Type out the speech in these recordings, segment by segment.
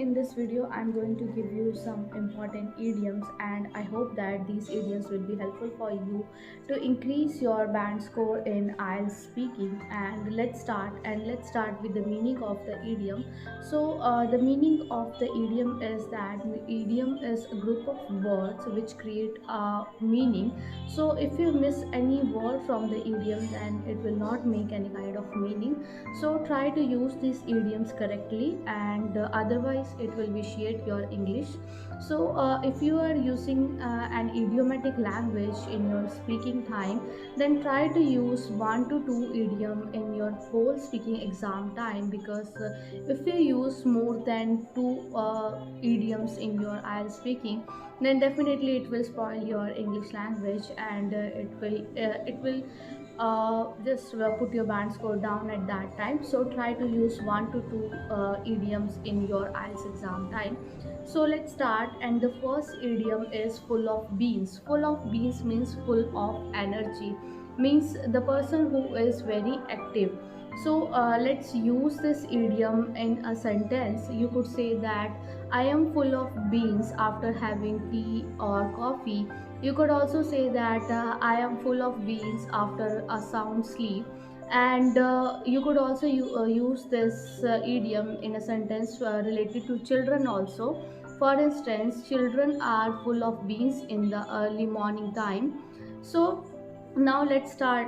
in this video I'm going to give you some important idioms, and I hope that these idioms will be helpful for you to increase your band score in IELTS speaking. And let's start with the meaning of the idiom. The meaning of the idiom is that the idiom is a group of words which create a meaning. So if you miss any word from the idiom, then it will not make any kind of meaning. So try to use these idioms correctly, and otherwise it will vitiate your English. If you are using an idiomatic language in your speaking time, then try to use 1 to 2 idiom in your whole speaking exam time, because if you use more than 2 idioms in your IELTS speaking, then definitely it will spoil your English language, and it will just put your band score down at that time. So try to use 1 to 2 idioms in your IELTS exam time. So let's start, and the first idiom is full of beans. Full of beans means full of energy, means the person who is very active. Let's use this idiom in a sentence. You could say that I am full of beans after having tea or coffee. You could also say that I am full of beans after a sound sleep. And you could also use this idiom in a sentence related to children also. For instance, children are full of beans in the early morning time. So now let's go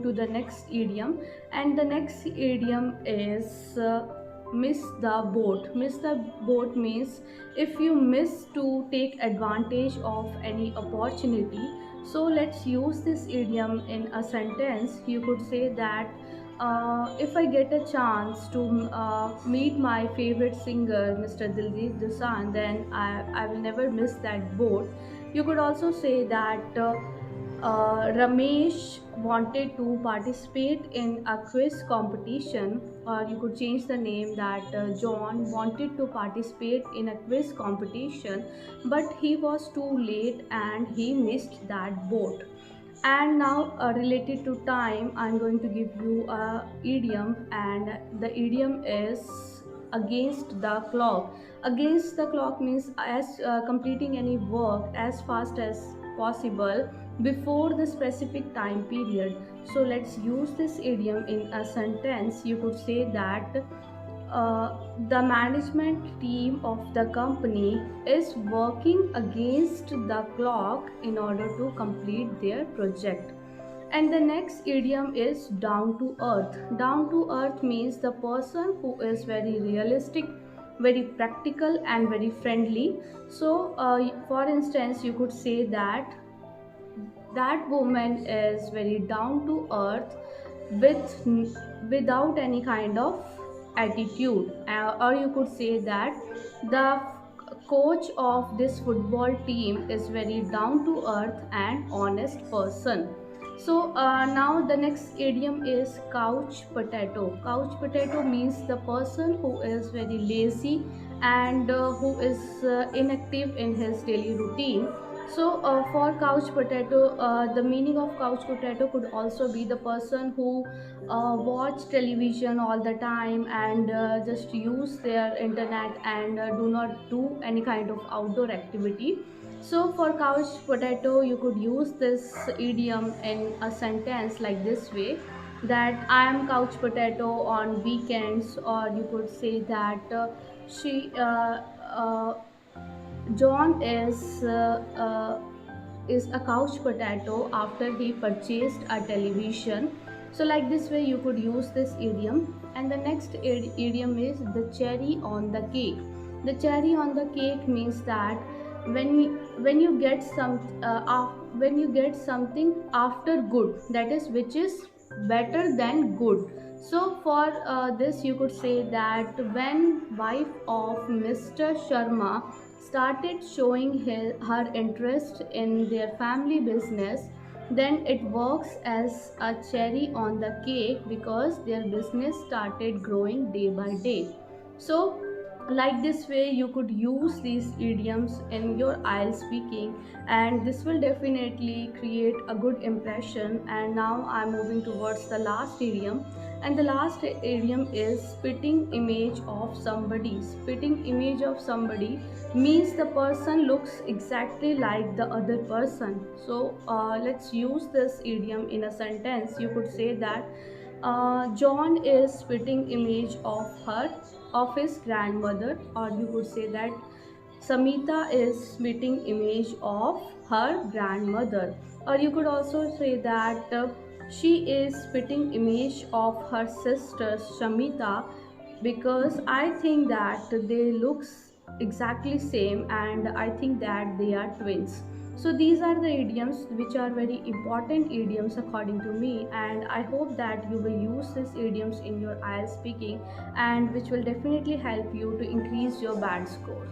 to the next idiom, and the next idiom is miss the boat. Miss the boat means if you miss to take advantage of any opportunity. So let's use this idiom in a sentence. You could say that if I get a chance to meet my favorite singer, Mr. Diljit Dosanjh, then I will never miss that boat. You could also say that Ramesh wanted to participate in a quiz competition, or you could change the name that John wanted to participate in a quiz competition, but he was too late and he missed that boat. And now, related to time, I'm going to give you a idiom, and the idiom is against the clock. Against the clock means as completing any work as fast as possible before the specific time period. So let's use this idiom in a sentence. You could say that the management team of the company is working against the clock in order to complete their project. And the next idiom is down to earth. Down to earth means the person who is very realistic, very practical, and very friendly. For instance, you could say that that woman is very down to earth with without any kind of attitude. Or you could say that the coach of this football team is very down to earth and honest person. Now the next idiom is couch potato. Couch potato means the person who is very lazy, and who is inactive in his daily routine. For couch potato, the meaning of couch potato could also be the person who watch television all the time, and just use their internet, and do not do any kind of outdoor activity. So for couch potato, you could use this idiom in a sentence like this way, that I am couch potato on weekends. Or you could say that she John is a couch potato after he purchased a television. So like this way you could use this idiom. And the next idiom is the cherry on the cake. The cherry on the cake means that when you get when you get something after good, that is, which is better than good. So for this you could say that when wife of Mr. Sharma started showing her interest in their family business, then it works as a cherry on the cake, because their business started growing day by day. So like this way you could use these idioms in your IELTS speaking, and this will definitely create a good impression. And now I'm moving towards the last idiom. And the last idiom is spitting image of somebody. Spitting image of somebody means the person looks exactly like the other person. So let's use this idiom in a sentence. You could say that John is spitting image of his grandmother, or you could say that Samita is spitting image of her grandmother, or you could also say that she is spitting image of her sister Shamita, because I think that they looks exactly same and I think that they are twins. So these are the idioms which are very important idioms according to me, and I hope that you will use these idioms in your IELTS speaking, and which will definitely help you to increase your band score.